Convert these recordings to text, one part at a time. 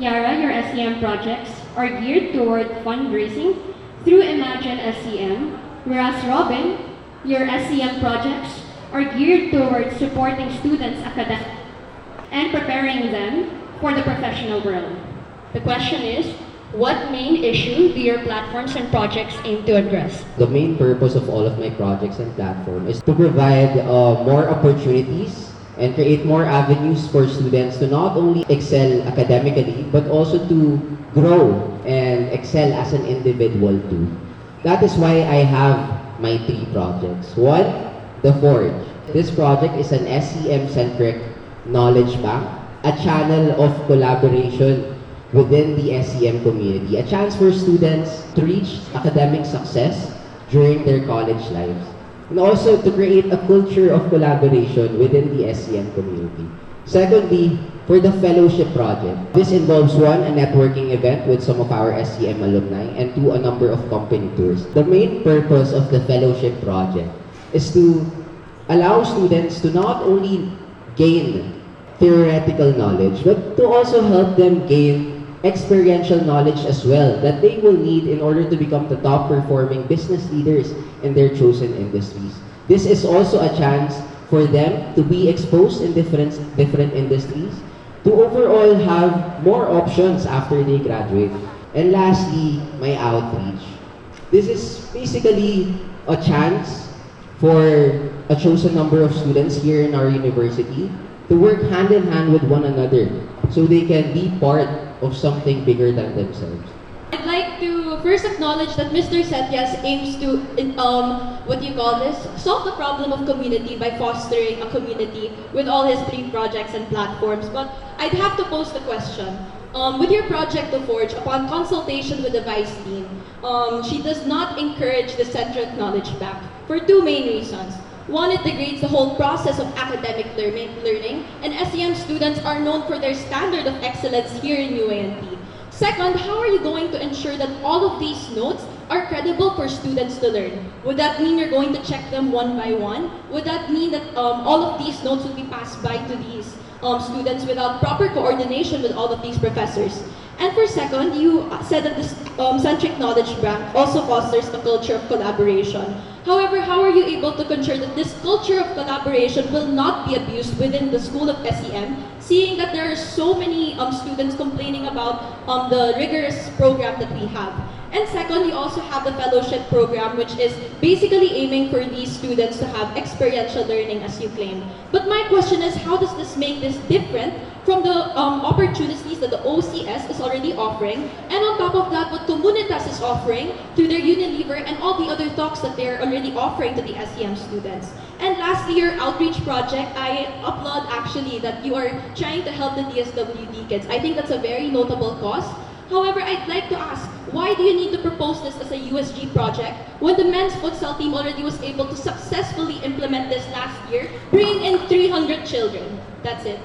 Yara, your SEM projects are geared toward fundraising through Imagine SEM, whereas Robin, your SEM projects are geared towards supporting students academically and preparing them for the professional world. The question is, what main issue do your platforms and projects aim to address? The main purpose of all of my projects and platform is to provide more opportunities and create more avenues for students to not only excel academically, but also to grow and excel as an individual too. That is why I have my 3 projects. One, The Forge. This project is an SEM-centric knowledge bank, a channel of collaboration within the SEM community, a chance for students to reach academic success during their college lives, and also to create a culture of collaboration within the SEM community. Secondly, for the fellowship project, this involves 1, a networking event with some of our SEM alumni, and 2, a number of company tours. The main purpose of the fellowship project is to allow students to not only gain theoretical knowledge, but to also help them gain experiential knowledge as well that they will need in order to become the top performing business leaders in their chosen industries. This is also a chance for them to be exposed in different industries, to overall have more options after they graduate. And lastly, my outreach. This is basically a chance for a chosen number of students here in our university to work hand in hand with one another so they can be part of something bigger than themselves. I'd like to first acknowledge that Mr. Setias aims to, solve the problem of community by fostering a community with all his 3 projects and platforms. But I'd have to pose the question. With your project, The Forge, upon consultation with the Vice Dean, she does not encourage the centric knowledge bank for 2 main reasons. One, it degrades the whole process of academic learning, and SEM students are known for their standard of excellence here in UA&P. Second, how are you going to ensure that all of these notes are credible for students to learn? Would that mean you're going to check them one by one? Would that mean that all of these notes will be passed by to these students without proper coordination with all of these professors? And for second, you said that this centric knowledge bank also fosters a culture of collaboration. However, how are you able to ensure that this culture of collaboration will not be abused within the School of SEM, seeing that there are so many students complaining about the rigorous program that we have? And second, you also have the fellowship program, which is basically aiming for these students to have experiential learning, as you claim. But my question is, how does this make this different from the opportunities that the OCS is already offering, and on top of that, what Comunitas is offering through their Unilever and all the other talks that they're already offering to the SEM students? And lastly, your outreach project, I applaud actually that you are trying to help the DSWD kids. I think that's a very notable cause. However, I'd like to ask, why do you need to propose this as a USG project when the men's futsal team already was able to successfully implement this last year, bringing in 300 children? That's it.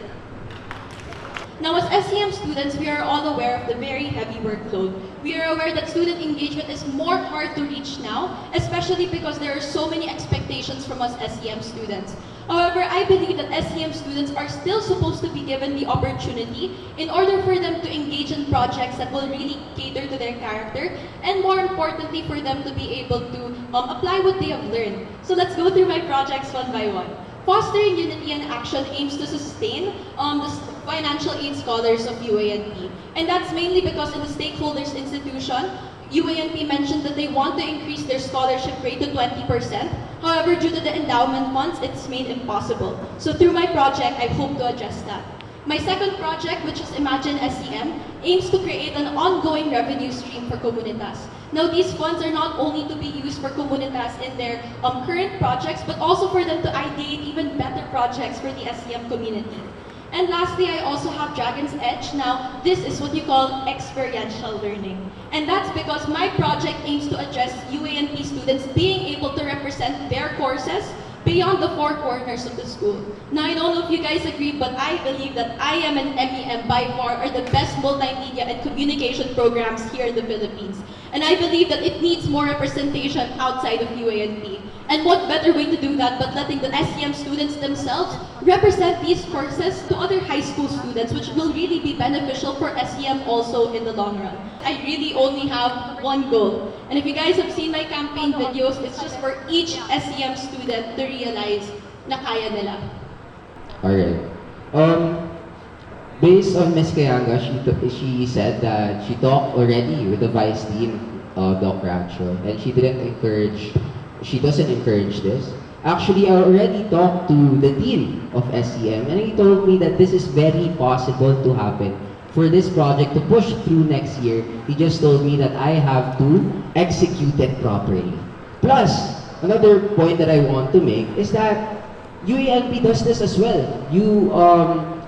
Now, as SEM students, we are all aware of the very heavy workload. We are aware that student engagement is more hard to reach now, especially because there are so many expectations from us SEM students. However, I believe that SEM students are still supposed to be given the opportunity in order for them to engage in projects that will really cater to their character, and more importantly, for them to be able to apply what they have learned. So let's go through my projects one by one. Fostering Unity and Action aims to sustain the financial aid scholars of UA&P. And that's mainly because in the stakeholders institution, UA&P mentioned that they want to increase their scholarship rate to 20%. However, due to the endowment funds, it's made impossible. So through my project, I hope to address that. My second project, which is Imagine SEM, aims to create an ongoing revenue stream for Comunitas. Now, these funds are not only to be used for Comunitas in their current projects, but also for them to ideate even better projects for the SEM community. And lastly, I also have Dragon's Edge. Now, this is what you call experiential learning. And that's because my project aims to address UA&P students being able to represent their courses beyond the 4 corners of the school. Now, I don't know if you guys agree, but I believe that IM and MEM by far are the best multimedia and communication programs here in the Philippines. And I believe that it needs more representation outside of UA&P. And what better way to do that but letting the SEM students themselves represent these courses to other high school students, which will really be beneficial for SEM also in the long run. I really only have one goal. And if you guys have seen my campaign videos, it's just for each SEM student to realize na kaya nila. Alright. Based on Ms. Cayañga, she said that she talked already with the Vice Dean, Doc Rancho, and she doesn't encourage this. Actually, I already talked to the Dean of SEM, and he told me that this is very possible to happen. For this project to push through next year, he just told me that I have to execute it properly. Plus, another point that I want to make is that UA&P does this as well.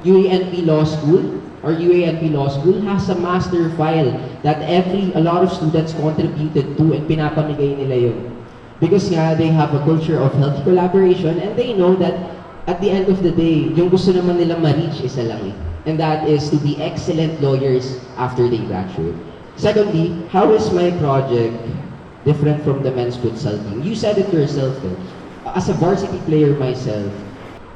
UA&P Law School or UA&P Law School has a master file that a lot of students contributed to and pinapamigay nila yun. Because nga, they have a culture of healthy collaboration and they know that at the end of the day, yung gusto naman nila ma-reach isa lang eh. And that is to be excellent lawyers after they graduate. Secondly, how is my project different from the men's futsal team? You said it yourself eh. As a varsity player myself,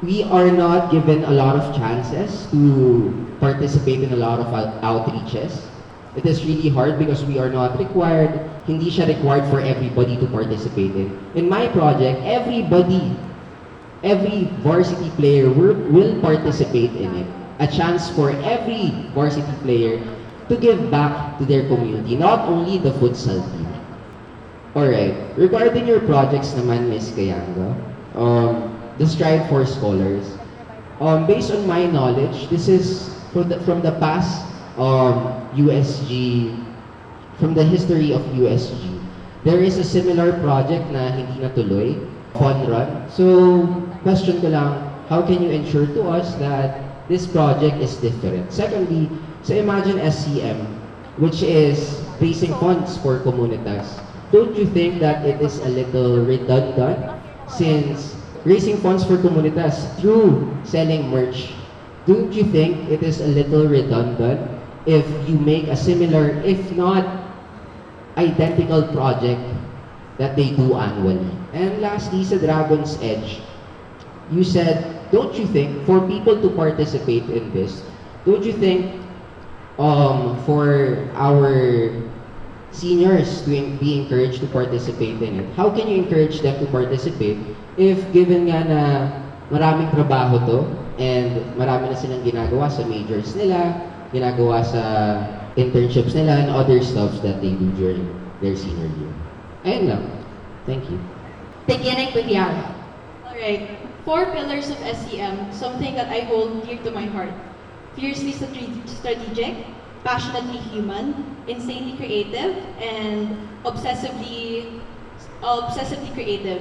we are not given a lot of chances to participate in a lot of outreaches. It is really hard because we are not required, hindi siya required for everybody to participate in. In my project, every varsity player will participate in it. A chance for every varsity player to give back to their community, not only the futsal team. Alright, regarding your projects naman, Ms. Cayañga, the Strive for Scholars, based on my knowledge, this is from the past USG, from the history of USG. There is a similar project na hindi natuloy, Fun Run. So, question ko lang, how can you ensure to us that this project is different? Secondly, so imagine SCM, which is raising funds for comunitas. Don't you think that it is a little redundant since raising funds for comunitas through selling merch? Don't you think it is a little redundant if you make a similar, if not identical project that they do annually? And lastly, sa Dragon's Edge, you said, don't you think, for people to participate in this, don't you think for our seniors to be encouraged to participate in it? How can you encourage them to participate if given nga na maraming trabaho to and marami na silang ginagawa sa majors nila, ginagawa sa internships nila and other stuff that they do during their senior year? Ayun lang. Thank you. Beginning with Yara. Alright, 4 pillars of SEM, something that I hold dear to my heart. Fiercely strategic, passionately human, insanely creative, and obsessively creative.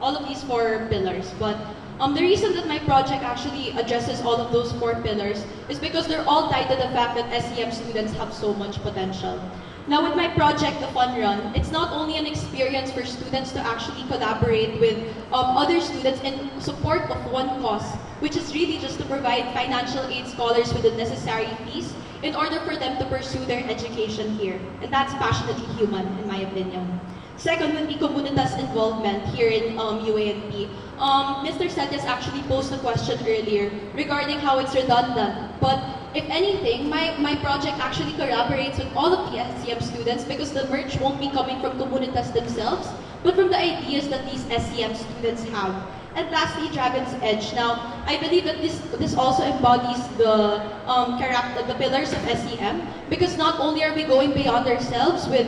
All of these 4 pillars. But the reason that my project actually addresses all of those 4 pillars is because they're all tied to the fact that SEM students have so much potential. Now with my project, The Fun Run, it's not only an experience for students to actually collaborate with other students in support of one cause, which is really just to provide financial aid scholars with the necessary fees in order for them to pursue their education here. And that's passionately human, in my opinion. Second would be Comunitas involvement here in UA&P. Mr. Setias actually posed a question earlier regarding how it's redundant. But if anything, my project actually collaborates with all of the SEM students because the merch won't be coming from Comunitas themselves, but from the ideas that these SEM students have. And lastly, Dragon's Edge. Now, I believe that this also embodies the pillars of SEM, because not only are we going beyond ourselves with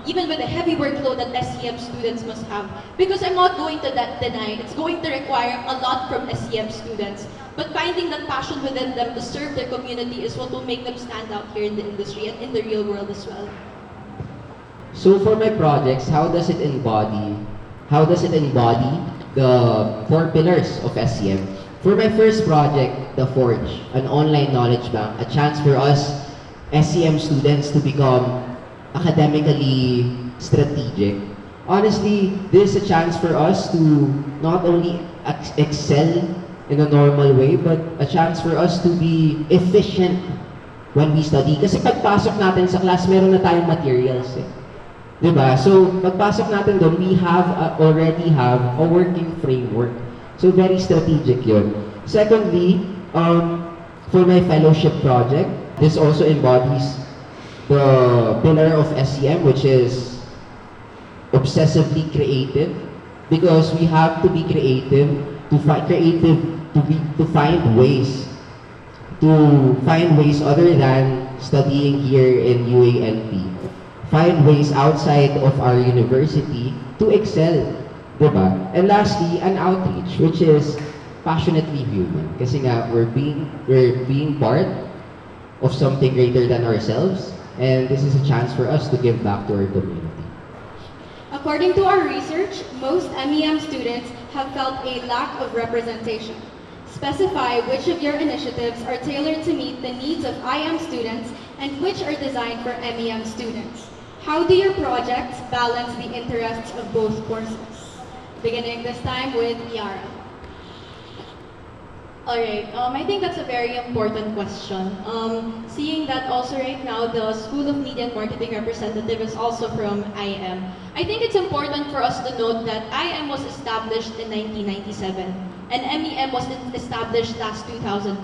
even with the heavy workload that SEM students must have, because I'm not going to deny it's going to require a lot from SEM students. But finding that passion within them to serve their community is what will make them stand out here in the industry and in the real world as well. So for my projects, how does it embody the 4 pillars of SEM? For my first project, The Forge, an online knowledge bank, a chance for us SEM students to become academically strategic. Honestly, this is a chance for us to not only excel in a normal way, but a chance for us to be efficient when we study. Kasi pagpasok natin sa class, meron na tayong materials eh. Diba? So, pagpasok natin doon, we have already have a working framework. So, very strategic yun. Secondly, for my fellowship project, this also embodies the pillar of SEM, which is obsessively creative, because we have to be creative to find ways other than studying here in UA&P. Find ways outside of our university to excel, diba? And lastly, an outreach, which is passionately human. Kasi nga, we're being part of something greater than ourselves, and this is a chance for us to give back to our community. According to our research, most MEM students have felt a lack of representation. Specify which of your initiatives are tailored to meet the needs of IM students and which are designed for MEM students. How do your projects balance the interests of both courses? Beginning this time with Yara. Alright, I think that's a very important question. Seeing that also right now the School of Media and Marketing representative is also from IM. I think it's important for us to note that IM was established in 1997 and MEM was established last 2012.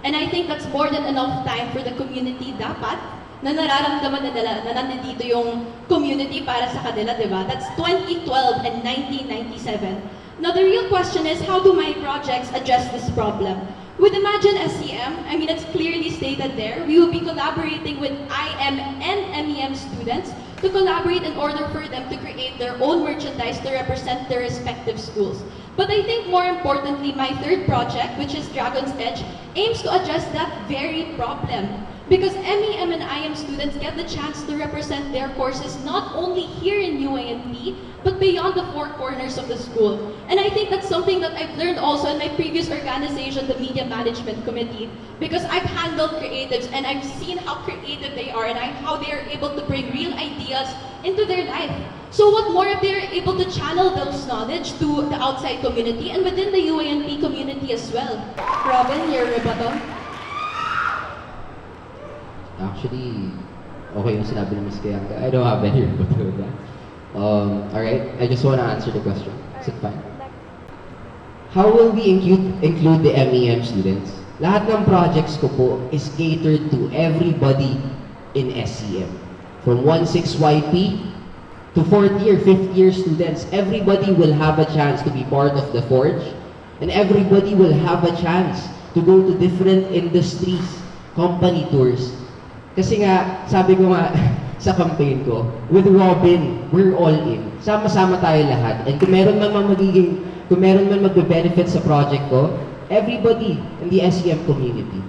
And I think that's more than enough time for the community dapat na nararamdaman na nila na nandito yung community para sa kanila, di ba? That's 2012 and 1997. Now, the real question is, how do my projects address this problem? With Imagine SEM, I mean, it's clearly stated there, we will be collaborating with IM and MEM students to collaborate in order for them to create their own merchandise to represent their respective schools. But I think more importantly, my third project, which is Dragon's Edge, aims to address that very problem. Because MEM and IM students get the chance to represent their courses not only here in UA&P, but beyond the four corners of the school. And I think that's something that I've learned also in my previous organization, the Media Management Committee, because I've handled creatives and I've seen how creative they are and how they are able to bring real ideas into their life. So what more if they're able to channel those knowledge to the outside community and within the UA&P community as well? Robin, your rebuttal? Actually, okay yung sinabi ni Ms. Cayañga. I don't have any rebuttal with that. Alright, I just want to answer the question. Is it fine? How will we include the MEM students? Lahat ng projects ko po is catered to everybody in SEM. From 16YP to 4th year, 5th year students, everybody will have a chance to be part of the Forge, and everybody will have a chance to go to different industries, company tours. Kasi nga, sabi ko nga sa campaign ko, with Robin, we're all in. Sama-sama tayo lahat. And kung meron man magbe-benefit sa project ko, everybody in the SEM community.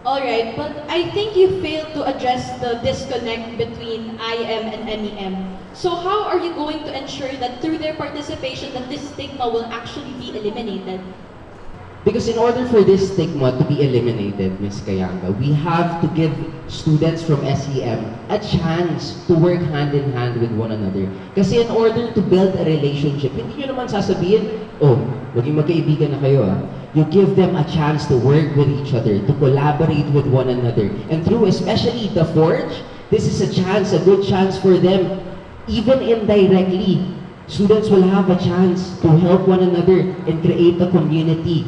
Alright, but I think you failed to address the disconnect between IM and MEM. So how are you going to ensure that through their participation that this stigma will actually be eliminated? Because in order for this stigma to be eliminated, Ms. Cayañga, we have to give students from SEM a chance to work hand in hand with one another. Kasi in order to build a relationship, hindi nyo naman sasabihin, oh, maging magkaibigan na kayo ah. You give them a chance to work with each other, to collaborate with one another. And through especially the Forge, this is a chance, a good chance for them. Even indirectly, students will have a chance to help one another and create a community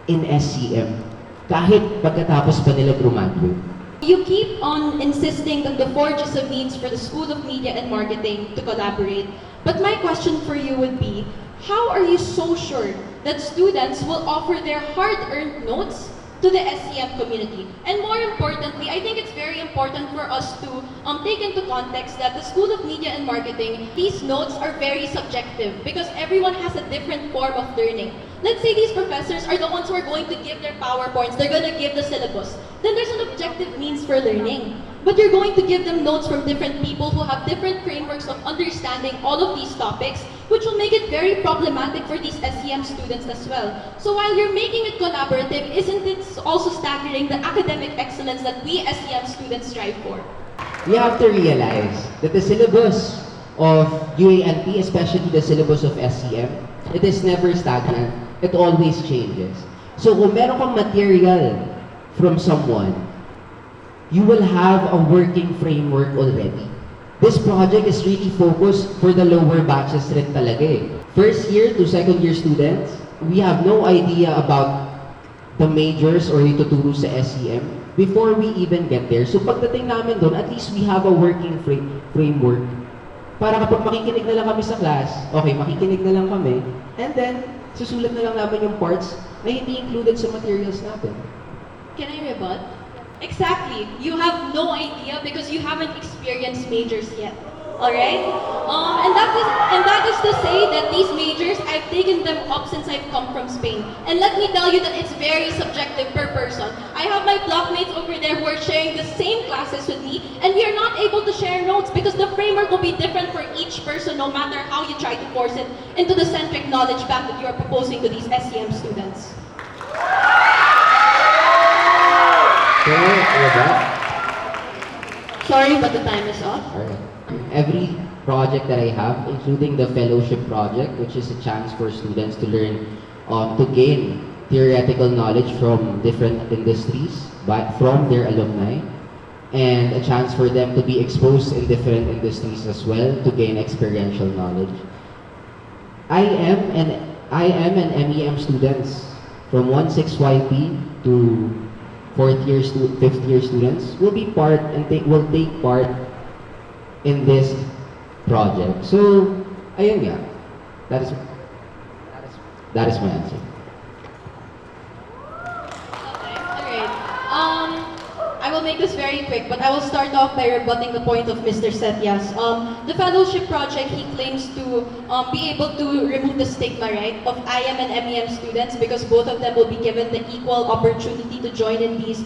in SEM, kahit pagkatapos pa nila graduate. You keep on insisting that the Forge is a means for the School of Media and Marketing to collaborate. But my question for you would be, how are you so sure that students will offer their hard-earned notes to the SEM community? And more importantly, I think it's very important for us to take into context that the School of Media and Marketing, these notes are very subjective because everyone has a different form of learning. Let's say these professors are the ones who are going to give their PowerPoints, they're going to give the syllabus. Then there's an objective means for learning. But you're going to give them notes from different people who have different frameworks of understanding all of these topics, which will make it very problematic for these SEM students as well. So while you're making it collaborative, isn't it also staggering the academic excellence that we SEM students strive for? We have to realize that the syllabus of UA&P, especially the syllabus of SEM, it is never stagnant. It always changes. So kung meron kang material from someone, you will have a working framework already. this project is really focused for the lower batches rin talaga eh. First year to second year students, we have no idea about the majors or ituturo sa SEM before we even get there. So pagdating namin doon, at least we have a working framework. Para kapag makikinig na lang kami sa class, okay, makikinig na lang kami, and then susulat na lang namin yung parts na hindi included sa materials natin. Can I rebut? Exactly. You have no idea because you haven't experienced majors yet. Alright? And that is to say that these majors, I've taken them up since I've come from Spain. And let me tell you that it's very subjective per person. I have my blockmates over there who are sharing the same classes with me, and we are not able to share notes because the framework will be different for each person no matter how you try to force it into the centric knowledge path that you are proposing to these SEM students. Sorry, but the time is up. Alright. Every project that I have, including the fellowship project, which is a chance for students to learn, to gain theoretical knowledge from different industries, from their alumni, and a chance for them to be exposed in different industries as well to gain experiential knowledge. I am an MEM students from 16YP to 5th year students will be part and will take part in this project. So, ayun nga. That is my answer. Okay, alright. I will make this very quick, but I will start off by rebutting the point of Mr. Setias. The fellowship project, he claims to be able to remove the stigma, right, of IM and MEM students because both of them will be given the equal opportunity to join in these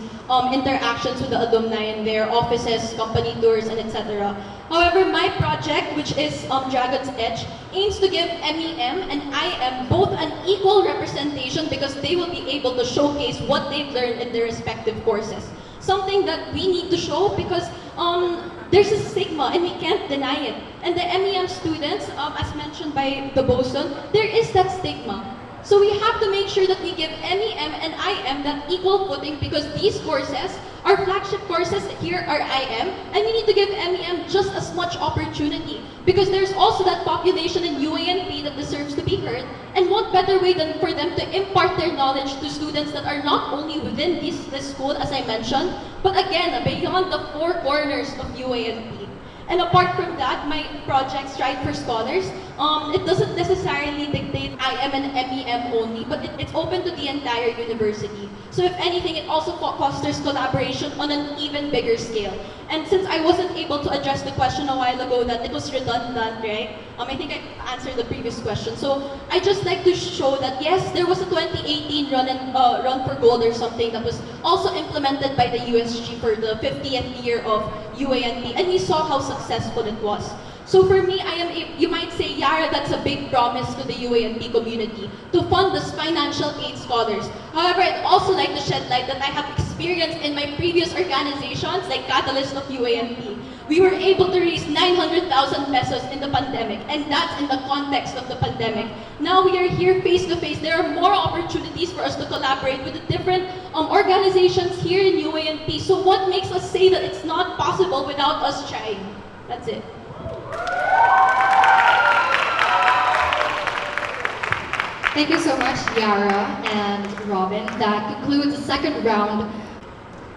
interactions with the alumni in their offices, company tours, and etc. However, my project, which is Dragon's Edge, aims to give MEM and IM both an equal representation because they will be able to showcase what they've learned in their respective courses. Something that we need to show because there's a stigma and we can't deny it. And the MEM students, as mentioned by the boson, there is that stigma. So we have to make sure that we give MEM and IM that equal footing because these courses, our flagship courses here are IM, and we need to give MEM just as much opportunity because there's also that population in UA&P that deserves to be heard, and what better way than for them to impart their knowledge to students that are not only within this school, as I mentioned, but again, beyond the four corners of UA&P. And apart from that, my project, Strive for Scholars, it doesn't necessarily dictate IM and MEM only, but it's open to the entire university. So if anything, it also fosters collaboration on an even bigger scale. And since I wasn't able to address the question a while ago that it was redundant, right? I think I answered the previous question. So I just like to show that yes, there was a 2018 run for gold or something that was also implemented by the USG for the 50th year of UA&P, and we saw how successful it was. So for me, you might say, Yara, that's a big promise to the UA&P community to fund this financial aid scholars. However, I'd also like to shed light that I have experience in my previous organizations like Catalyst of UA&P. We were able to raise 900,000 pesos in the pandemic, and that's in the context of the pandemic. Now we are here face to face. There are more opportunities for us to collaborate with the different organizations here in UA&P. So what makes us say that it's not possible without us trying? That's it. Thank you so much, Yara and Robin. That concludes the second round.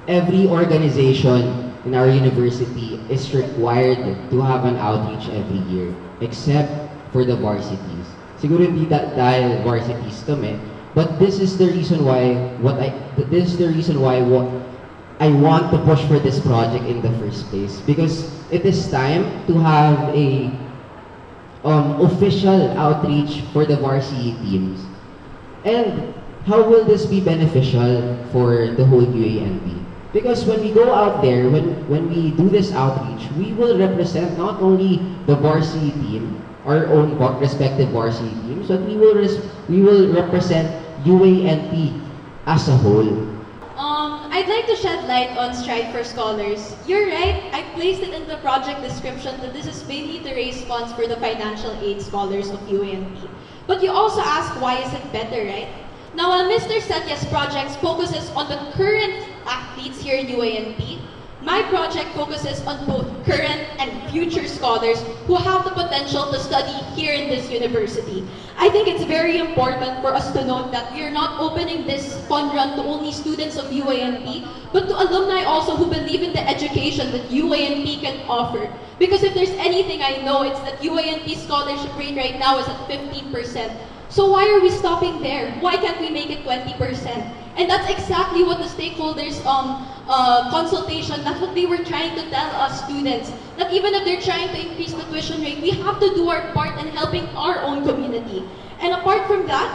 Every organization in our university is required to have an outreach every year, except for the varsities. Siguro hindi dahil varsities kami, but this is the reason why I want to push for this project in the first place, because it is time to have a official outreach for the varsity teams. And how will this be beneficial for the whole UA&P? Because when we go out there, when we do this outreach, we will represent not only the varsity team, our own respective varsity teams, but we will represent UA&P as a whole. I'd like to shed light on Strive for Scholars. You're right, I placed it in the project description that this is mainly to raise funds for the financial aid scholars of UA&P. But you also ask why is it better, right? Now, while Mr. Setias' project focuses on the current athletes here in UA&P, My project focuses on both current and future scholars who have the potential to study here in this university. I think it's very important for us to note that we are not opening this fund run to only students of UA&P, but to alumni also who believe in the education that UA&P can offer. Because if there's anything I know, it's that UA&P scholarship rate right now is at 15%. So why are we stopping there? Why can't we make it 20%? And that's exactly what the stakeholders consultation, that's what they were trying to tell us students. That even if they're trying to increase the tuition rate, we have to do our part in helping our own community. And apart from that,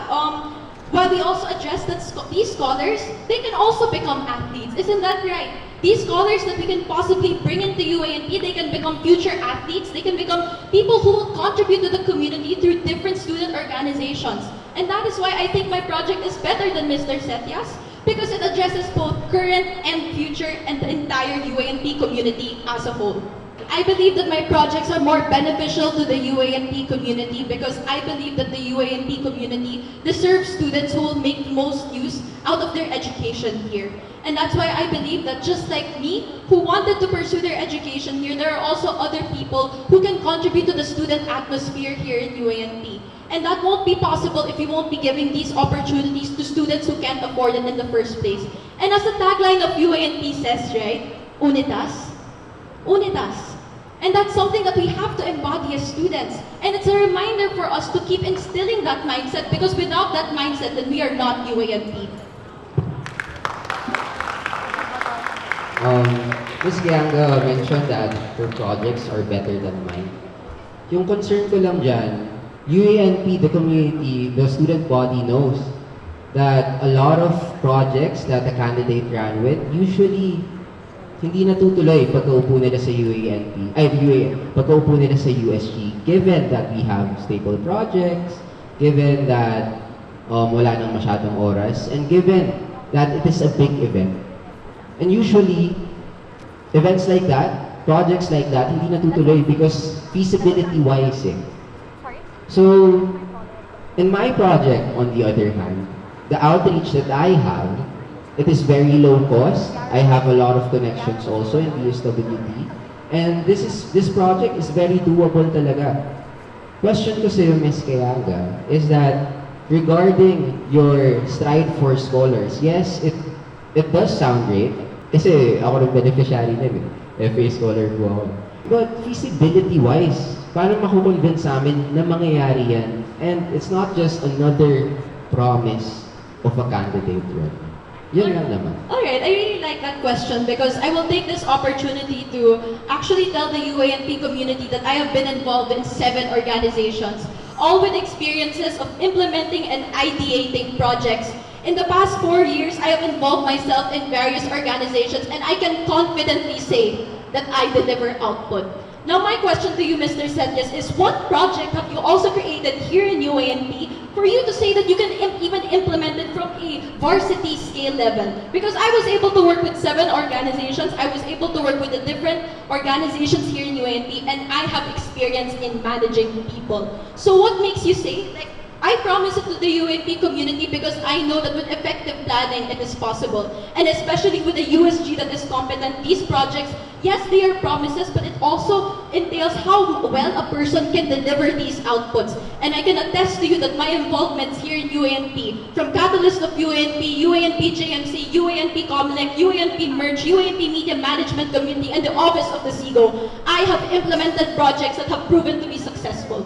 while we also address that these scholars, they can also become athletes. Isn't that right? These scholars that we can possibly bring into UA&P, they can become future athletes. They can become people who will contribute to the community through different student organizations. And that is why I think my project is better than Mr. Setias, because it addresses both current and future and the entire UA&P community as a whole. I believe that my projects are more beneficial to the UA&P community because I believe that the UA&P community deserves students who will make most use out of their education here. And that's why I believe that just like me, who wanted to pursue their education here, there are also other people who can contribute to the student atmosphere here in UA&P. And that won't be possible if we won't be giving these opportunities to students who can't afford it in the first place. And as the tagline of UA&P says, right, unitas, unitas. And that's something that we have to embody as students. And it's a reminder for us to keep instilling that mindset because without that mindset, then we are not UA&P. Ms. Cayañga mentioned that her projects are better than mine. Yung concern ko lang dyan, UA&P, the community, the student body knows that a lot of projects that a candidate ran with, usually hindi natutuloy pagkaupo nila sa pagkaupo nila sa USG, given that we have staple projects, given that wala nang masyadong oras, and given that it is a big event. And usually, events like that, projects like that, hindi natutuloy because feasibility-wise So, in my project, on the other hand, the outreach that I have, it is very low cost. I have a lot of connections also in DSWD. And this project is very doable talaga. Question ko sa iyo, Ms. Cayañga, is that regarding your stride for scholars, yes, it does sound great. Kasi ako rin beneficiary din FA scholar po ako. But feasibility-wise, paano makukonvince sa amin na mangyayari yan? And it's not just another promise of a candidate, right? Yun lang naman. Alright, I really like that question because I will take this opportunity to actually tell the UA&P community that I have been involved in 7 organizations, all with experiences of implementing and ideating projects. In the past 4 years, I have involved myself in various organizations and I can confidently say that I deliver output. Now my question to you, Mr. Setias, is what project have you also created here in UA&P for you to say that you can even implement it from a varsity scale level? Because I was able to work with 7 organizations, I was able to work with the different organizations here in UA&P, and I have experience in managing people. So what makes you say, like, I promise it to the UA&P community because I know that with effective planning, it is possible. And especially with the USG that is competent, these projects, yes, they are promises, but it also entails how well a person can deliver these outputs. And I can attest to you that my involvements here in UA&P, from Catalyst of UA&P, UA&P JMC, UA&P Comlec, UA&P Merge, UA&P Media Management Committee, and the Office of the SIGO, I have implemented projects that have proven to be successful.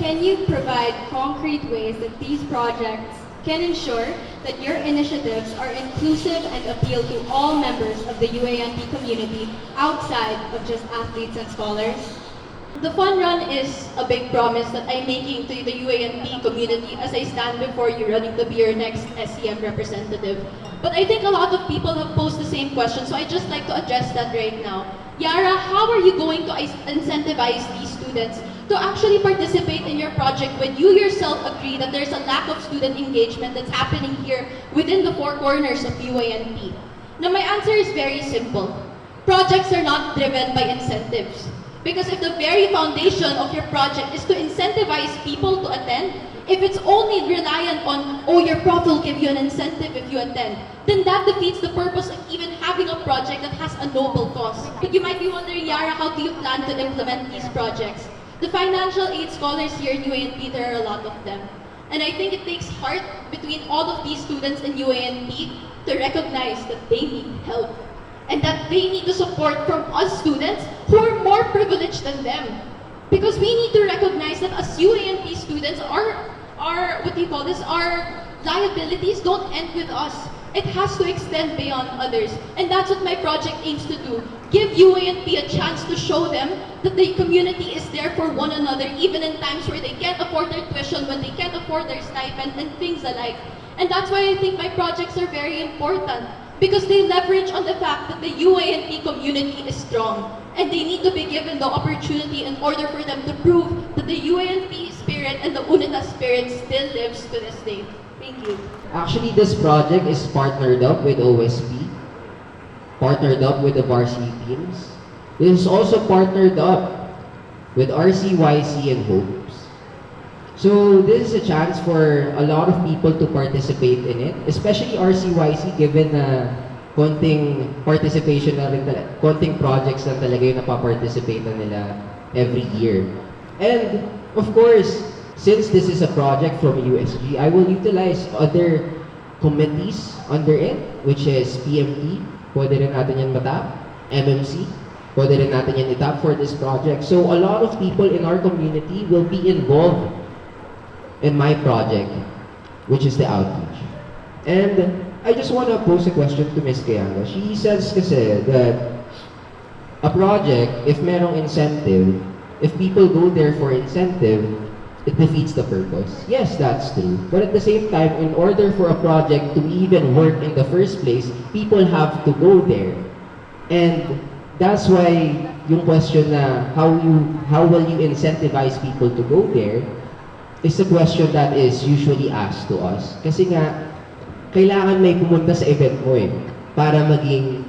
Can you provide concrete ways that these projects can ensure that your initiatives are inclusive and appeal to all members of the UA&P community outside of just athletes and scholars? The fun run is a big promise that I'm making to the UA&P community as I stand before you running to be your next SEM representative. But I think a lot of people have posed the same question, so I'd just like to address that right now. Yara, how are you going to incentivize these students to actually participate in your project when you yourself agree that there's a lack of student engagement that's happening here within the 4 corners of UA&P? Now my answer is very simple. Projects are not driven by incentives. Because if the very foundation of your project is to incentivize people to attend, if it's only reliant on, oh, your prof will give you an incentive if you attend, then that defeats the purpose of even having a project that has a noble cause. But you might be wondering, Yara, how do you plan to implement these projects? The financial aid scholars here in UA&P, there are a lot of them. And I think it takes heart between all of these students in UA&P to recognize that they need help. And that they need the support from us students who are more privileged than them. Because we need to recognize that as UA&P students, our liabilities don't end with us. It has to extend beyond others. And that's what my project aims to do. Give UA&P a chance to show them that the community is there for one another, even in times where they can't afford their tuition, when they can't afford their stipend, and things alike. And that's why I think my projects are very important. Because they leverage on the fact that the UA&P community is strong. And they need to be given the opportunity in order for them to prove that the UA&P spirit and the UNITA spirit still lives to this day. Thank you. Actually, this project is partnered up with OSP, partnered up with the varsity teams. This is also partnered up with RCYC and Hopes. So this is a chance for a lot of people to participate in it, especially RCYC given na konting participation na rin talaga, konting projects na talaga yung napaparticipate na nila every year. And of course, since this is a project from USG, I will utilize other committees under it, which is PMT, pwede rin natin yan matap, MMC, pwede rin natin yan itap for this project. So a lot of people in our community will be involved in my project, which is the outreach. And I just want to pose a question to Ms. Cayañga. She says kasi that a project, if merong incentive, if people go there for incentive, it defeats the purpose. Yes, that's true. But at the same time, in order for a project to even work in the first place, people have to go there. And that's why yung question na how will you incentivize people to go there is a question that is usually asked to us. Kasi nga, kailangan may pumunta sa event mo para maging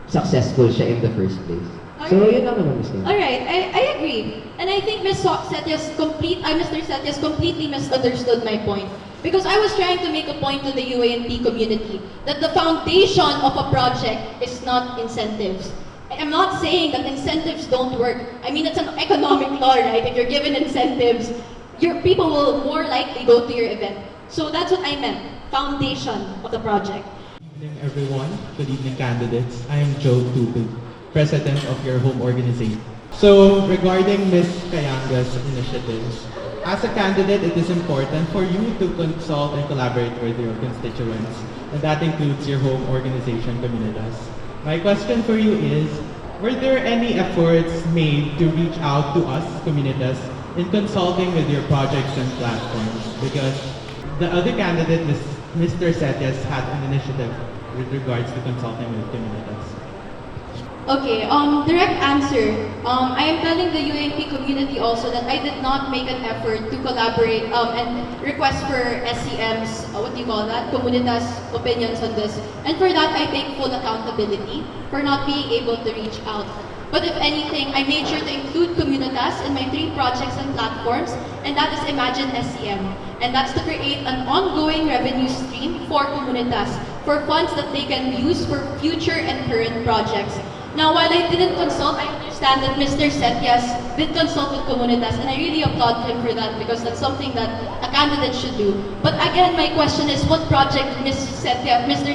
successful siya in the first place. So, yun lang naman, Ms. Cayañga. Alright, I agree. And I think Mr. Setias completely misunderstood my point. Because I was trying to make a point to the UA&P community that the foundation of a project is not incentives. I'm not saying that incentives don't work. I mean, it's an economic law, right? If you're given incentives, your people will more likely go to your event. So that's what I meant, foundation of the project. Good evening, everyone. Good evening, candidates. I am Joe Tupig, President of your home organization. So, regarding Ms. Cayañga's initiatives, as a candidate, it is important for you to consult and collaborate with your constituents, and that includes your home organization, Comunitas. My question for you is, were there any efforts made to reach out to us, Comunitas, in consulting with your projects and platforms? Because the other candidate, Mr. Setias, had an initiative with regards to consulting with Comunitas. Okay, direct answer. I am telling the UA&P community also that I did not make an effort to collaborate and request for SEM's, Comunitas opinions on this. And for that, I take full accountability for not being able to reach out. But if anything, I made sure to include Comunitas in my 3 projects and platforms, and that is Imagine SEM. And that's to create an ongoing revenue stream for Comunitas for funds that they can use for future and current projects. Now, while I didn't consult, I understand that Mr. Setias did consult with Comunitas, and I really applaud him for that because that's something that a candidate should do. But again, my question is, what project Mr.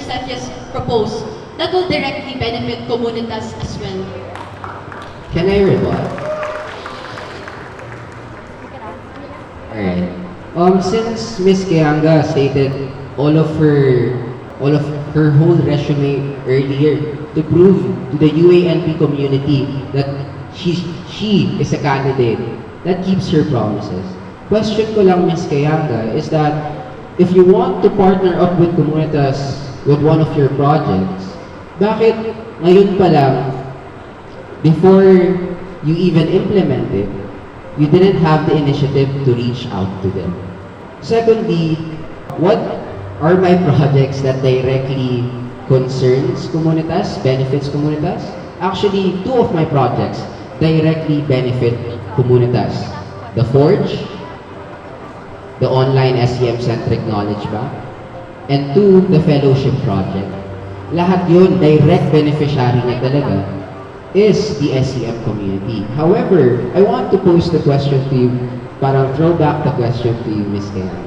Setias proposed that will directly benefit Comunitas as well? Can I rebut? Alright. Since Ms. Cayañga stated all of her whole resume earlier to prove to the UA&P community that she is a candidate that keeps her promises. Question ko lang, Ms. Cayañga, is that if you want to partner up with Comunitas with one of your projects, bakit ngayon pa lang, before you even implement it, you didn't have the initiative to reach out to them? Secondly, what are my projects that directly concerns Comunitas, benefits Comunitas? Actually, 2 of my projects directly benefit komunitas. The Forge, the online SEM-centric knowledge bank, and 2, the fellowship project. Lahat yun, direct beneficiary niya talaga is the SEM community. However, I want to pose the question to you, parang throw back the question to you, Ms. Cayañga.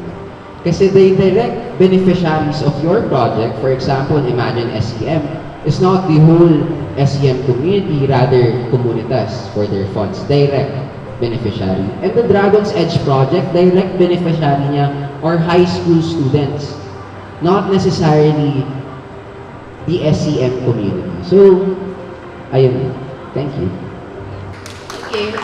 Kasi the direct beneficiaries of your project, for example, imagine SEM, is not the whole SEM community, rather komunitas for their funds. Direct beneficiary. And the Dragon's Edge project, direct beneficiary niya are high school students, not necessarily the SEM community. So, ayun. Thank you. Okay. Again,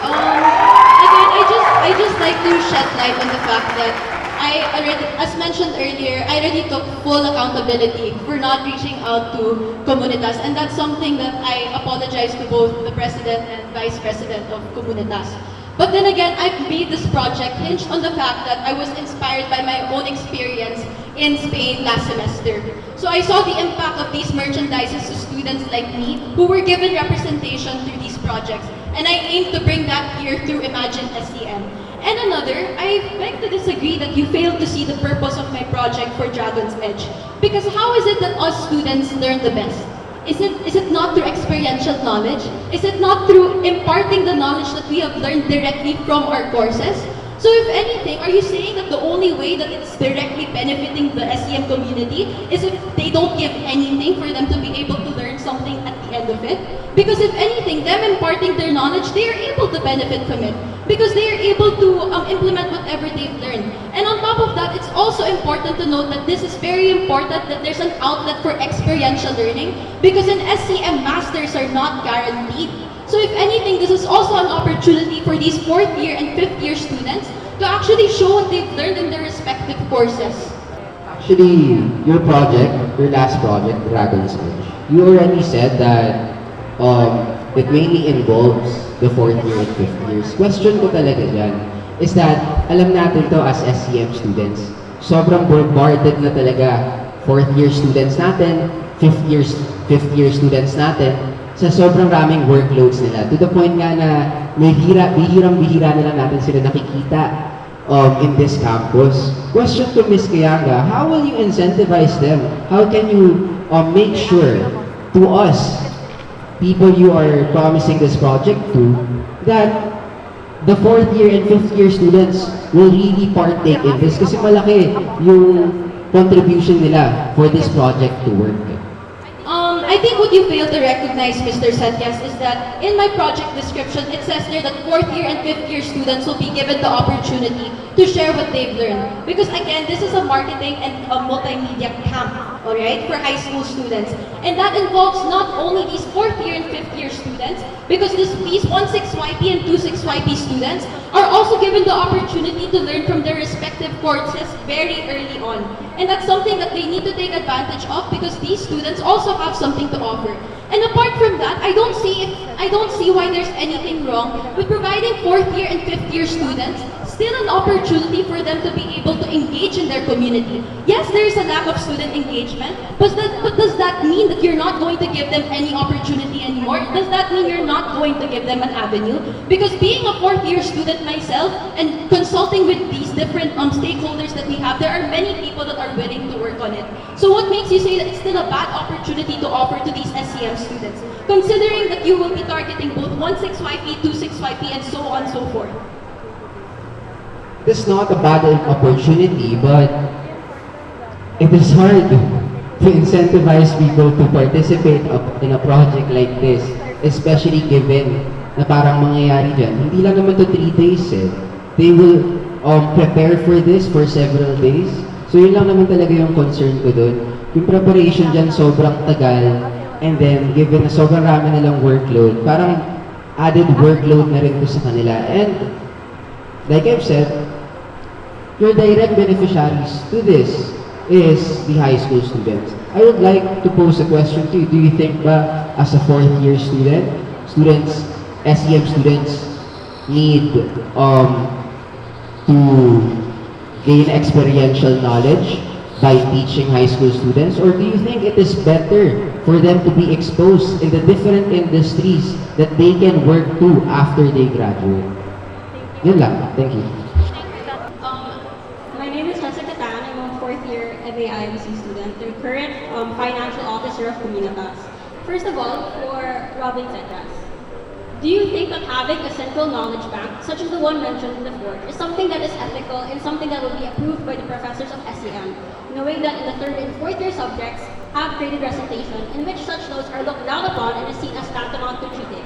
I just like to shed light on the fact that I already, as mentioned earlier, I already took full accountability for not reaching out to Comunitas, and that's something that I apologize to both the president and vice president of Comunitas. But then again, I made this project hinged on the fact that I was inspired by my own experience in Spain last semester. So I saw the impact of these merchandises to students like me who were given representation through these projects, and I aim to bring that here through Imagine SEM. And another, I beg to disagree that you failed to see the purpose of my project for Dragon's Edge. Because how is it that us students learn the best? Is it not through experiential knowledge? Is it not through imparting the knowledge that we have learned directly from our courses? So if anything, are you saying that the only way that it's directly benefiting the SEM community is if they don't give anything for them to be able to learn something at the end of it? Because if anything, them imparting their knowledge, they are able to benefit from it. Because they are able to implement whatever they've learned. And on top of that, it's also important to note that this is very important that there's an outlet for experiential learning, because in SEM, masters are not guaranteed. So if anything, this is also an opportunity for these 4th year and 5th year students to actually show what they've learned in their respective courses. Actually, your project, your last project, Dragon's Edge, you already said that it mainly involves the 4th year and 5th years. Question ko talaga dyan is that, alam natin to as SEM students, sobrang bombarded na talaga 4th year students natin, 5th year students natin, sa sobrang raming workloads nila. To the point nga na bihirang-bihira na lang natin sila nakikita in this campus. Question to Ms. Cayañga, how will you incentivize them? How can you make sure to us, people you are promising this project to, that the 4th year and 5th year students will really partake in this? Kasi malaki yung contribution nila for this project to work. I think what you fail to recognize, Mr. Setias, is that in my project description, it says there that 4th year and 5th year students will be given the opportunity to share what they've learned. Because again, this is a marketing and a multimedia camp, alright, for high school students. And that involves not only these 4th year and 5th year students, because these 16YP and 26YP students are also given the opportunity to learn from their respective courses very early on. And that's something that they need to take advantage of, because these students also have something to offer. And apart from that, I don't see why there's anything wrong with providing 4th year and 5th year students still an opportunity for them to be able to engage in their community. Yes, there is a lack of student engagement, but does that mean that you're not going to give them any opportunity anymore? Does that mean you're not going to give them an avenue? Because being a 4th year student myself and consulting with these different stakeholders that we have, there are many people that are willing to work on it. So what makes you say that it's still a bad opportunity to offer to these SEM students, considering that you will be targeting both 16YP, 26YP, and so on and so forth? It's not a bad opportunity, but it is hard to incentivize people to participate in a project like this, especially given na parang mangyayari dyan. Hindi lang naman to 3 days eh. They will prepare for this for several days. So yun lang naman talaga yung concern ko dun. Yung preparation dyan sobrang tagal, and then given na sobrang rami nilang workload, parang added workload na rin to sa kanila. And like I've said, your direct beneficiaries to this is the high school students. I would like to pose a question to you. Do you think ba, as a 4th year student, SEM students need to gain experiential knowledge by teaching high school students, or do you think it is better for them to be exposed in the different industries that they can work to after they graduate? Yun lang. Thank you. My name is Jessica Tan. I'm a fourth year MAIMC student, the current financial officer of Comunitas. First of all, for Robin Setias, do you think that having a central knowledge bank, such as the one mentioned in the Forge, is something that is ethical and something that will be approved by the professors of SEM, knowing that in the third and fourth year subjects have graded recitation in which such notes are looked down upon and is seen as tantamount to cheating,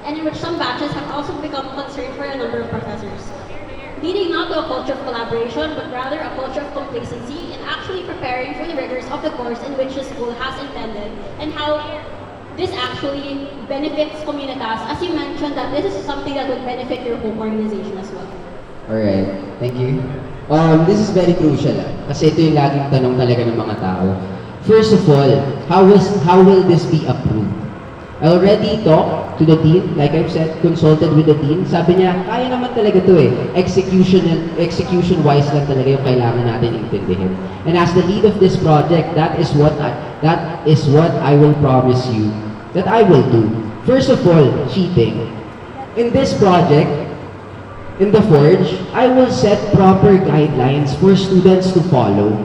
and in which some batches have also become a concern for a number of professors, leading not to a culture of collaboration, but rather a culture of complacency in actually preparing for the rigors of the course in which the school has intended, and how this actually benefits Comunitas, as you mentioned that this is something that would benefit your home organization as well. Alright, thank you. This is very crucial kasi ito yung laging tanong talaga ng mga tao. First of all, how will this be approved? I already talked to the dean, like I've said, consulted with the dean. Sabi niya, kaya naman talaga to eh. Execution-wise lang talaga yung kailangan natin intindihin. And as the lead of this project, that is what I will promise you that I will do. First of all, cheating. In this project, in the Forge, I will set proper guidelines for students to follow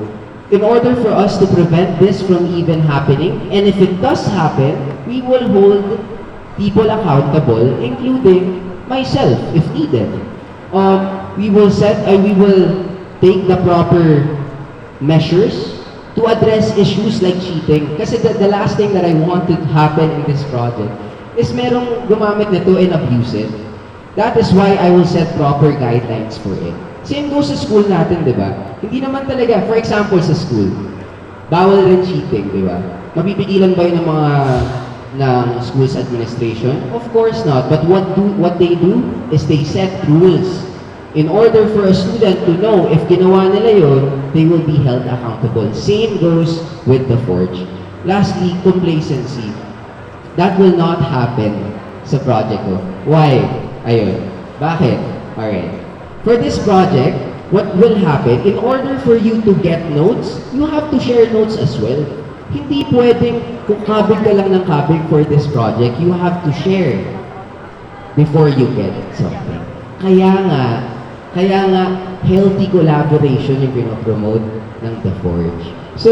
in order for us to prevent this from even happening. And if it does happen, we will hold people accountable, including myself, if needed. We will take the proper measures to address issues like cheating. Kasi the last thing that I want to happen in this project is merong gumamit nito and abuse it. That is why I will set proper guidelines for it. Same goes sa school natin, di ba? Hindi naman talaga, for example sa school, bawal rin cheating, di ba? Mapipigilan ba yun ng school's administration? Of course not. But what they do is they set rules. In order for a student to know if ginawa nila yun, they will be held accountable. Same goes with the Forge. Lastly, complacency. That will not happen sa project ko. Why? Ayun. Bakit? Alright. For this project, what will happen, in order for you to get notes, you have to share notes as well. Hindi pwedeng kung kabig ka lang ng kabig for this project, you have to share before you get something. Kaya nga, healthy collaboration yung pinopromote ng The Forge. So,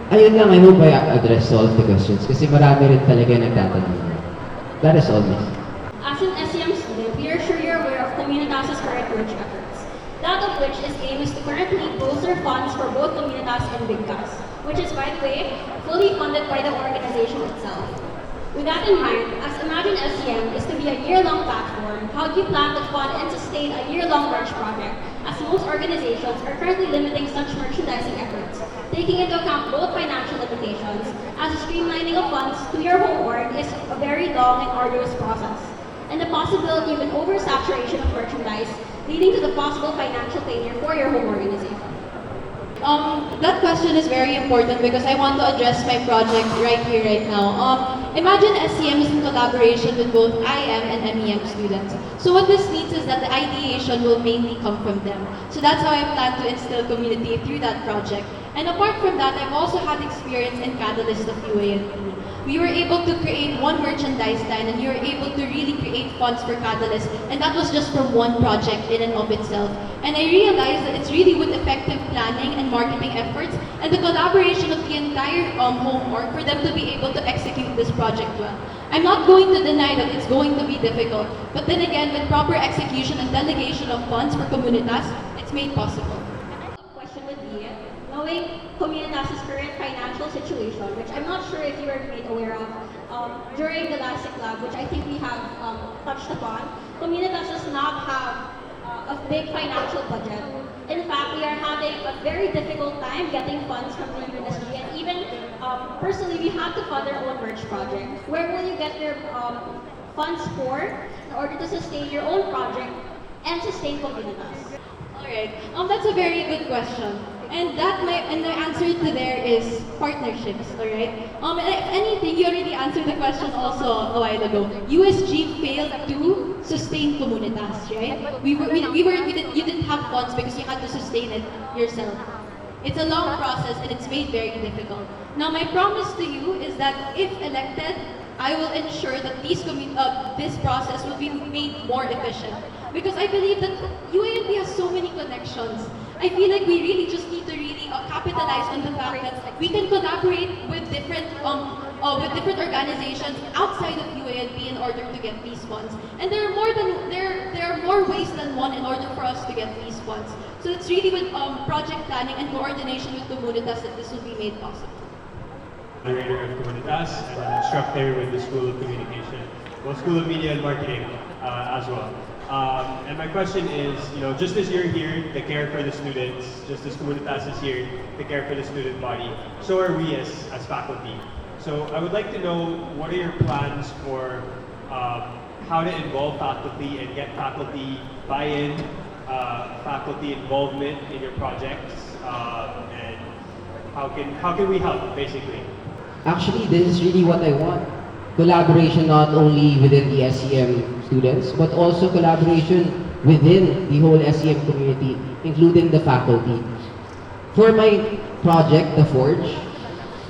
ayun lang, I hope I addressed all of the questions kasi marami rin talaga nagtatanong. That is all, miss. As an SEM student, we are sure you're aware of Comunitas' current Forge efforts. That of which its aim is to currently bolster funds for both Comunitas and Bigcas, which is, by the way, fully funded by the organization itself. With that in mind, as Imagine SEM is to be a year-long platform, how do you plan to fund and sustain a year-long merch project, as most organizations are currently limiting such merchandising efforts, taking into account both financial limitations, as the streamlining of funds to your home org is a very long and arduous process, and the possibility of an oversaturation of merchandise, leading to the possible financial failure for your home organization. That question is very important because I want to address my project right here, right now. Imagine SEM is in collaboration with both IM and MEM students. So what this means is that the ideation will mainly come from them. So that's how I plan to instill community through that project. And apart from that, I've also had experience in Catalyst of UA&P. We were able to create one merchandise line and we were able to really create funds for Catalyst, and that was just from one project in and of itself. And I realized that it's really with effective planning and marketing efforts and the collaboration of the entire home org for them to be able to execute this project well. I'm not going to deny that it's going to be difficult, but then again, with proper execution and delegation of funds for Comunitas, it's made possible. Question would be, knowing Comunitas' current financial situation, which I'm not sure if you were made aware of, during the last SIKLAB, which I think we have touched upon, Comunitas does not have a big financial budget. In fact, we are having a very difficult time getting funds from the ministry, and even personally, we have to fund our own merch project. Where will you get your funds for in order to sustain your own project and sustain Comunitas? Alright, that's a very good question. And the answer to there is partnerships, alright? And if anything, you already answered the question also a while ago. USG failed to sustain Comunitas, right? You didn't have funds because you had to sustain it yourself. It's a long process and it's made very difficult. Now, my promise to you is that if elected, I will ensure that this process will be made more efficient. Because I believe that UA&P has so many connections. I feel like we really just need to really capitalize on the fact that we can collaborate with different organizations outside of UA&P in order to get these funds. And there are more ways than one in order for us to get these funds. So it's really with project planning and coordination with Comunitas that this will be made possible. Moderator of Comunitas and an instructor with the School of Communication, well, School of Media and Marketing as well. And my question is, just as you're here to care for the students, just as Comunitas is here to care for the student body, so are we as faculty. So I would like to know, what are your plans for how to involve faculty and get faculty buy-in, faculty involvement in your projects, and how can we help, basically? Actually, this is really what I want. Collaboration not only within the SEM students, but also collaboration within the whole SEM community, including the faculty. For my project, The Forge,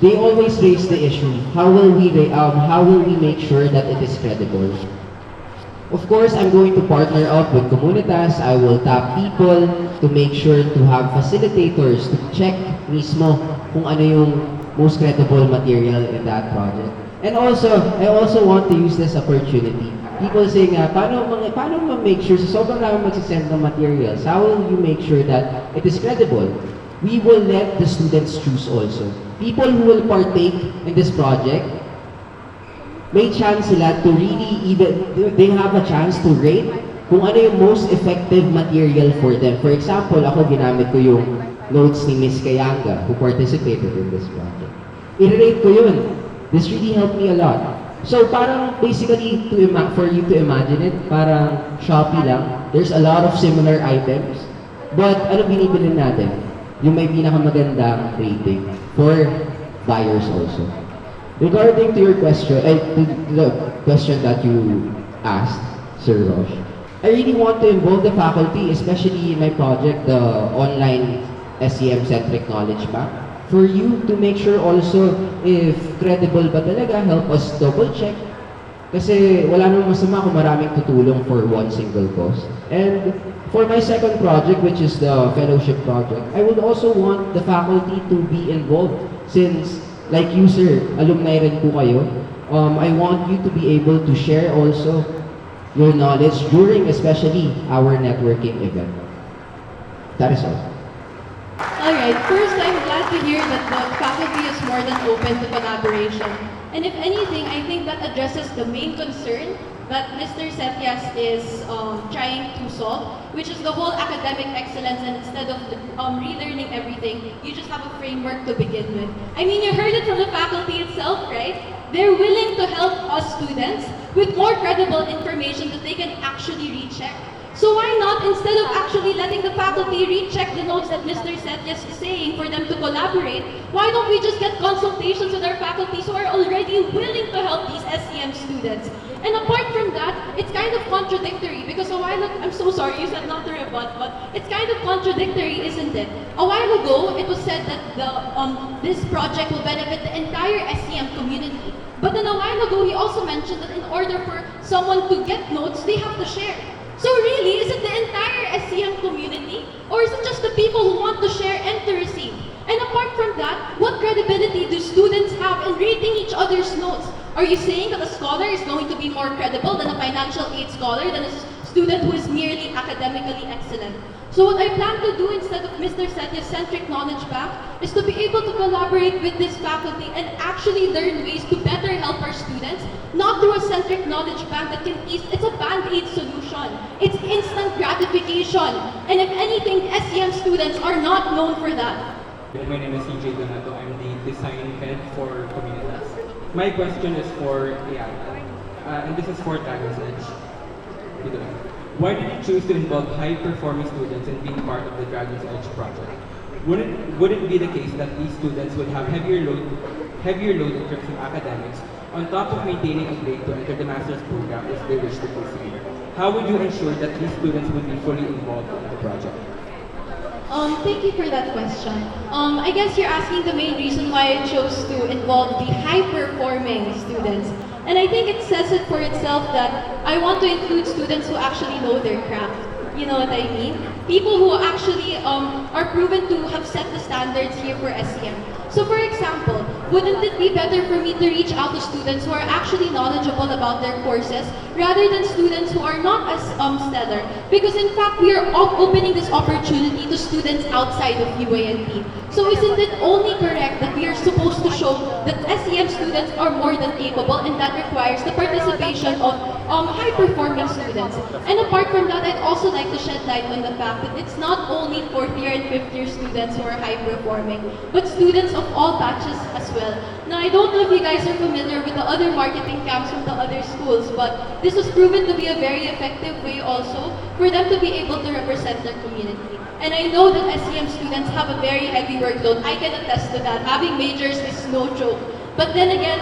they always raise the issue, how will we make sure that it is credible? Of course, I'm going to partner up with Comunitas. I will tap people to make sure to have facilitators to check mismo kung ano yung most credible material in that project. And also, I also want to use this opportunity. People say nga, paano ma-make sure, so sobrang naman magsisend ng materials, how will you make sure that it is credible? We will let the students choose also. People who will partake in this project, may chance sila to really they have a chance to rate kung ano yung most effective material for them. For example, ako ginamit ko yung notes ni Miss Cayañga who participated in this project. I-rate ko yun. This really helped me a lot. So parang basically, for you to imagine it, parang Shopee lang. There's a lot of similar items. But ano binibili natin? Yung may pinakamagandang rating for buyers also. Regarding to your question, to the question that you asked, Sir Rosh, I really want to involve the faculty, especially in my project, the online SEM-centric knowledge map, for you to make sure also if credible ba talaga, help us double-check. Kasi wala namang masama kung maraming tutulong for one single cause. And for my second project, which is the fellowship project, I would also want the faculty to be involved since, like you sir, alumni rin po kayo. I want you to be able to share also your knowledge during especially our networking event. That is all. Alright, first I'm glad to hear that the faculty is more than open to collaboration. And if anything, I think that addresses the main concern that Mr. Setias is trying to solve, which is the whole academic excellence, and instead of relearning everything, you just have a framework to begin with. I mean, you heard it from the faculty itself, right? They're willing to help us students with more credible information that they can actually recheck. So why not, instead of actually letting the faculty recheck the notes that Mr. Setias is saying for them to collaborate, why don't we just get consultations with our faculty who are already willing to help these SEM students? And apart from that, it's kind of contradictory because a while ago, I'm so sorry, you said not to rebut, but it's kind of contradictory, isn't it? A while ago, it was said that this project will benefit the entire SEM community. But then a while ago, he also mentioned that in order for someone to get notes, they have to share. So really, is it the entire SEM community? Or is it just the people who want to share and to receive? And apart from that, what credibility do students have in rating each other's notes? Are you saying that a scholar is going to be more credible than a financial aid scholar, than a student who is merely academically excellent? So what I plan to do instead of Mr. Setia's centric knowledge bank is to be able to collaborate with this faculty and actually learn ways to better help our students, not through a centric knowledge bank that can it's a band-aid solution. It's instant gratification. And if anything, SEM students are not known for that. My name is CJ Donato. I'm the design head for Comunitas. My question is for Eara, and this is for Dragon's Edge. Why did you choose to involve high-performing students in being part of the Dragon's Edge project? Would it be the case that these students would have heavier load in terms of academics, on top of maintaining a grade to enter the master's program if they wish to proceed? How would you ensure that these students would be fully involved in the project? Thank you for that question. I guess you're asking the main reason why I chose to involve the high-performing students. And I think it says it for itself that I want to include students who actually know their craft. You know what I mean? People who actually are proven to have set the standards here for SEM. So for example, wouldn't it be better for me to reach out to students who are actually knowledgeable about their courses rather than students who are not as stellar? Because in fact, we are opening this opportunity to students outside of UA&P. So isn't it only correct that we are supposed to show that SEM students are more than capable, and that requires the participation of high-performing students? And apart from that, I'd also like to shed light on the fact that it's not only 4th year and 5th year students who are high-performing, but students of all batches as well. Now, I don't know if you guys are familiar with the other marketing camps from the other schools, but this was proven to be a very effective way also for them to be able to represent their community. And I know that SEM students have a very heavy workload. I can attest to that. Having majors is no joke. But then again,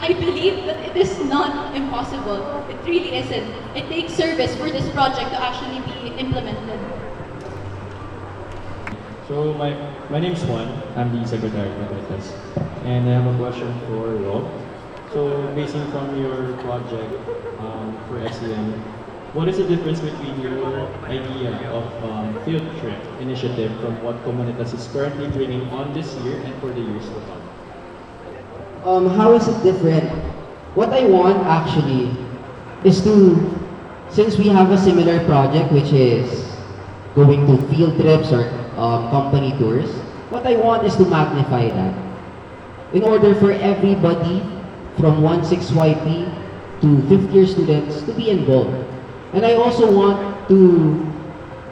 I believe that it is not impossible. It really isn't. It takes service for this project to actually be implemented. So my name's Juan. I'm the secretary of this, and I have a question for Rob. So basing from your project for SEM, what is the difference between your idea of field trip initiative from what Comunitas is currently bringing on this year and for the years to come? How is it different? What I want actually is to, since we have a similar project which is going to field trips or company tours, what I want is to magnify that. In order for everybody from 16YP to 5th year students to be involved. And I also want to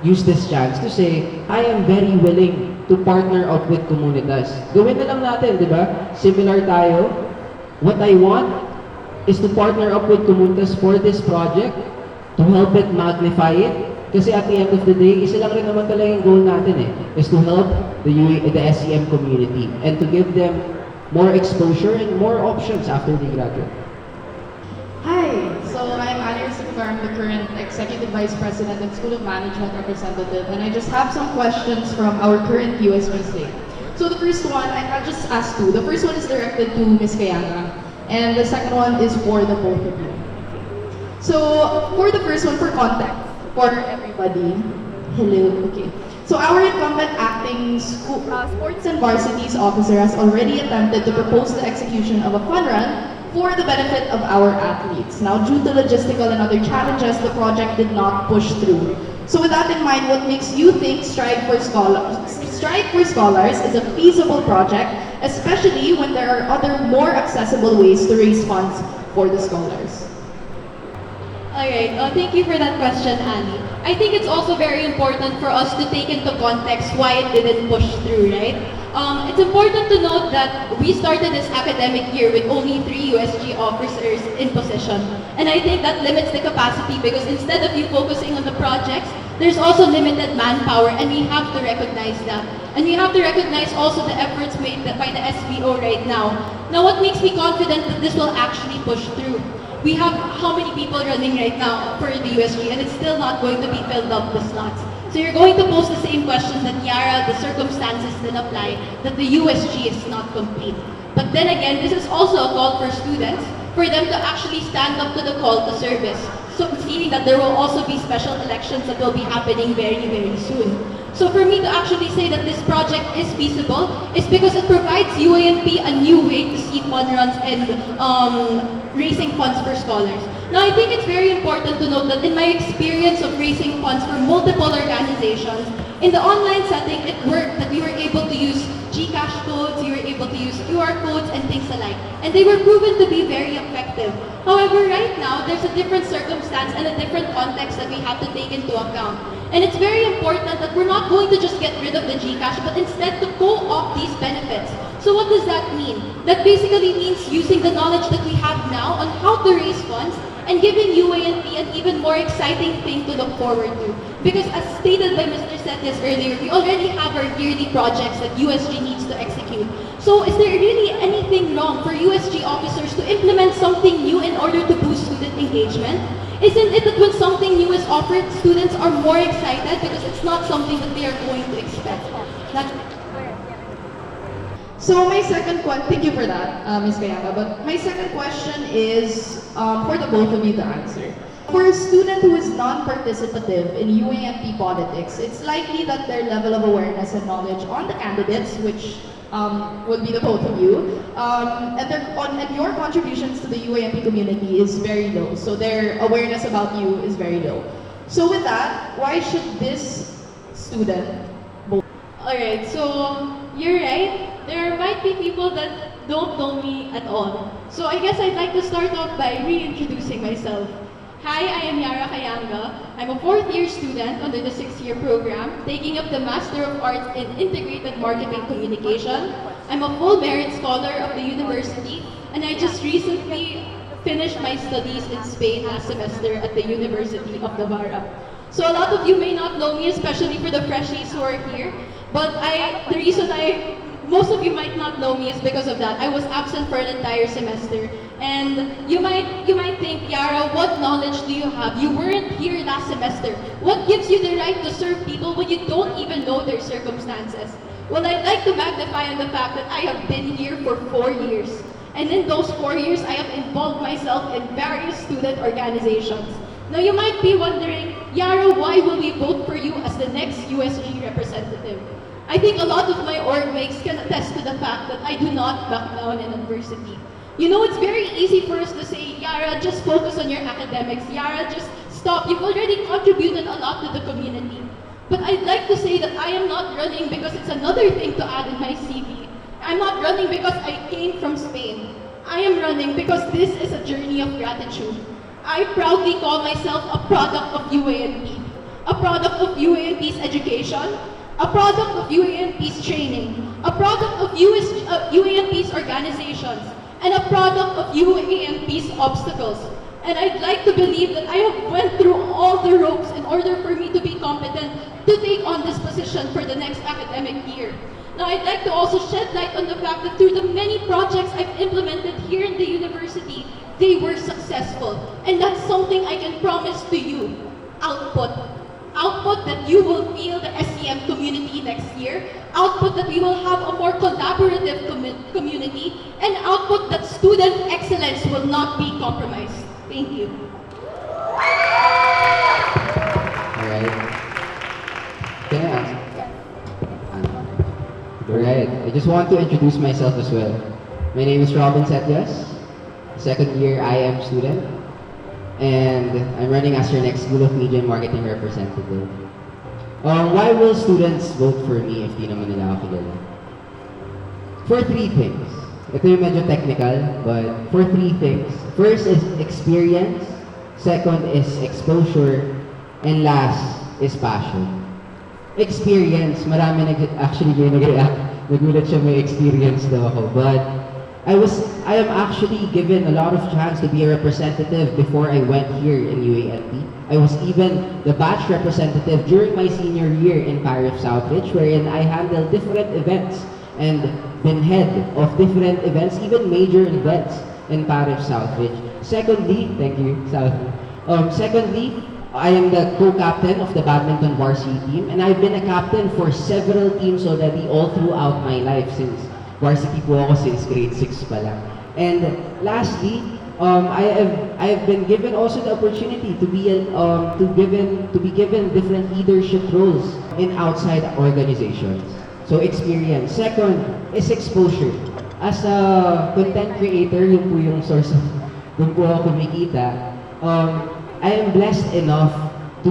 use this chance to say, I am very willing to partner up with Comunitas. Gawin na lang natin, di ba? Similar tayo. What I want is to partner up with Comunitas for this project to help it magnify it. Kasi at the end of the day, isa lang rin naman talaga yung goal natin is to help the SEM community and to give them more exposure and more options after they graduate. Hi, so I'm Alar. I'm the current Executive Vice President and School of Management representative, and I just have some questions from our current USB slate. So the first one, I'll just ask two. The first one is directed to Ms. Cayañga, and the second one is for the both of you. So for the first one, for context, for everybody, hello, okay. So our incumbent acting sports and varsities officer has already attempted to propose the execution of a fun run for the benefit of our athletes. Now, due to logistical and other challenges, the project did not push through. So with that in mind, what makes you think Strive for Scholars is a feasible project, especially when there are other more accessible ways to raise funds for the scholars? Alright, thank you for that question, Annie. I think it's also very important for us to take into context why it didn't push through, right? It's important to note that we started this academic year with only 3 USG officers in position. And I think that limits the capacity because instead of you focusing on the projects, there's also limited manpower, and we have to recognize that. And we have to recognize also the efforts made by the SBO right now. Now, what makes me confident that this will actually push through? We have how many people running right now for the USG, and it's still not going to be filled up with slots. So you're going to pose the same questions that Yara, the circumstances still apply, that the USG is not complete. But then again, this is also a call for students, for them to actually stand up to the call to service. So seeing that there will also be special elections that will be happening very, very soon. So for me to actually say that this project is feasible is because it provides UA&P a new way to see fund runs and raising funds for scholars. Now, I think it's very important to note that in my experience of raising funds for multiple organizations, in the online setting, it worked that we were able to use GCash codes, we were able to use QR codes and things alike. And they were proven to be very effective. However, right now, there's a different circumstance and a different context that we have to take into account. And it's very important that we're not going to just get rid of the GCash, but instead to co-opt these benefits. So what does that mean? That basically means using the knowledge that we have now on how to raise funds and giving UA&P an even more exciting thing to look forward to. Because as stated by Mr. Setias earlier, we already have our yearly projects that USG needs to execute. So is there really anything wrong for USG officers to implement something new in order to boost student engagement? Isn't it that when something new is offered, students are more excited because it's not something that they are going to expect? So my second question, thank you for that, Ms. Cayañga, but my second question is for the both of you to answer. For a student who is non-participative in UA&P politics, it's likely that their level of awareness and knowledge on the candidates, which would be the both of you, and your contributions to the UA&P community is very low. So their awareness about you is very low. So with that, why should this student vote? Alright, so you're right. There might be people that don't know me at all. So I guess I'd like to start off by reintroducing myself. Hi, I am Yara Cayañga. I'm a 4th year student under the 6th-year program, taking up the Master of Arts in Integrated Marketing Communication. I'm a full merit scholar of the university, and I just recently finished my studies in Spain last semester at the University of Navarra. So a lot of you may not know me, especially for the freshies who are here, but the reason most of you might not know me is because of that. I was absent for an entire semester. And you might think, Yara, what knowledge do you have? You weren't here last semester. What gives you the right to serve people when you don't even know their circumstances? Well, I'd like to magnify on the fact that I have been here for 4 years. And in those 4 years, I have involved myself in various student organizations. Now you might be wondering, Yara, why will we vote for you as the next USG representative? I think a lot of my org mates can attest to the fact that I do not back down in adversity. You know, it's very easy for us to say, Yara, just focus on your academics. Yara, just stop. You've already contributed a lot to the community. But I'd like to say that I am not running because it's another thing to add in my CV. I'm not running because I came from Spain. I am running because this is a journey of gratitude. I proudly call myself a product of UA&P, a product of UA&P's education, a product of UA&P's training, a product of UA&P's organizations, and a product of UA&P's obstacles. And I'd like to believe that I have went through all the ropes in order for me to be competent to take on this position for the next academic year. Now, I'd like to also shed light on the fact that through the many projects I've implemented here in the university, they were successful. And that's something I can promise to you. Output that you will feel the SEM community next year, output that we will have a more collaborative community, and output that student excellence will not be compromised. Thank you. Alright. Can I ask? Alright, I just want to introduce myself as well. My name is Robin Setias, second year IM student, and I'm running as your next School of Media and Marketing representative. Why will students vote for me if di naman nila ako kilala? For 3 things. Ito yung medyo technical, but for 3 things. First is experience, second is exposure, and last is passion. Experience, marami actually nag-react. Nagulat siya may experience daw ako. But I am actually given a lot of chance to be a representative before I went here in UA&P. I was even the batch representative during my senior year in Pillars of Southridge, wherein I handled different events and been head of different events, even major events in Pillars of Southridge. Secondly, thank you, Southridge. Secondly, I am the co-captain of the badminton varsity team, and I've been a captain for several teams already all throughout my life since varsity po ako since grade 6 pa lang. And lastly, I have been given also the opportunity to be given different leadership roles in outside organizations. So experience. Second is exposure. As a content creator, yun po yung source of doon po ako kumikita. I am blessed enough to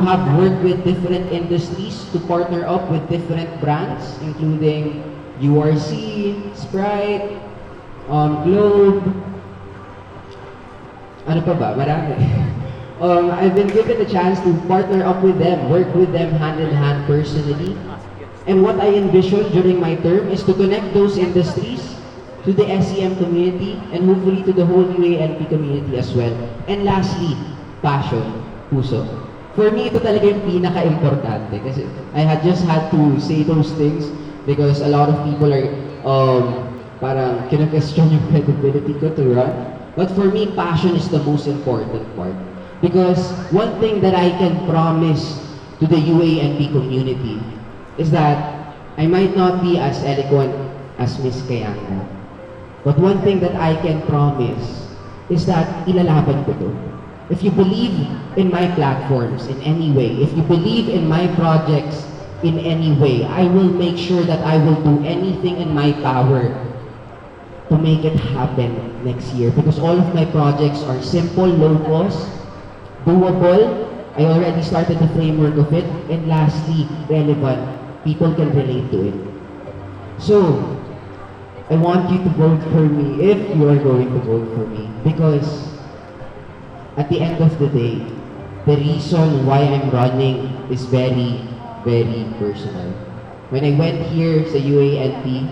have worked with different industries, to partner up with different brands, including URC, Sprite, Globe, ano pa ba? Marami. I've been given the chance to partner up with them, work with them hand in hand personally. And what I envision during my term is to connect those industries to the SEM community, and hopefully to the whole UA&P community as well. And lastly, passion, puso. For me, ito talaga yung pinaka-importante kasi I had just had to say those things because a lot of people are parang kina-question yung credibility ko to run. But for me, passion is the most important part. Because one thing that I can promise to the UA&P community is that I might not be as eloquent as Miss Cayañga. But one thing that I can promise is that ilalaban ko to. If you believe in my platforms in any way, if you believe in my projects in any way, I will make sure that I will do anything in my power to make it happen next year. Because all of my projects are simple, low cost, doable. I already started the framework of it. And lastly, relevant. People can relate to it. So, I want you to vote for me if you are going to vote for me. Because at the end of the day, the reason why I'm running is very, very personal. When I went here sa UA&P,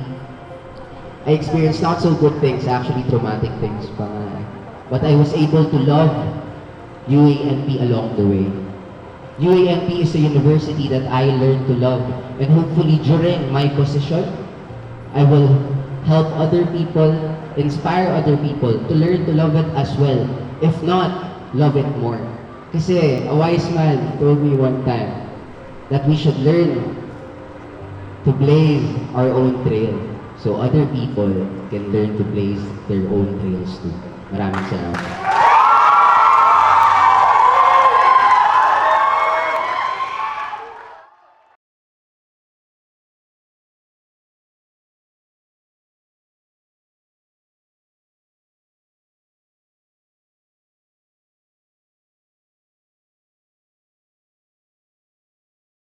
I experienced not so good things, actually traumatic things pa nga. But I was able to love UA&P along the way. UA&P is a university that I learned to love, and hopefully during my position, I will help other people, inspire other people to learn to love it as well. If not, love it more. Kasi a wise man told me one time that we should learn to blaze our own trail so other people can learn to blaze their own trails too. Maraming salamat.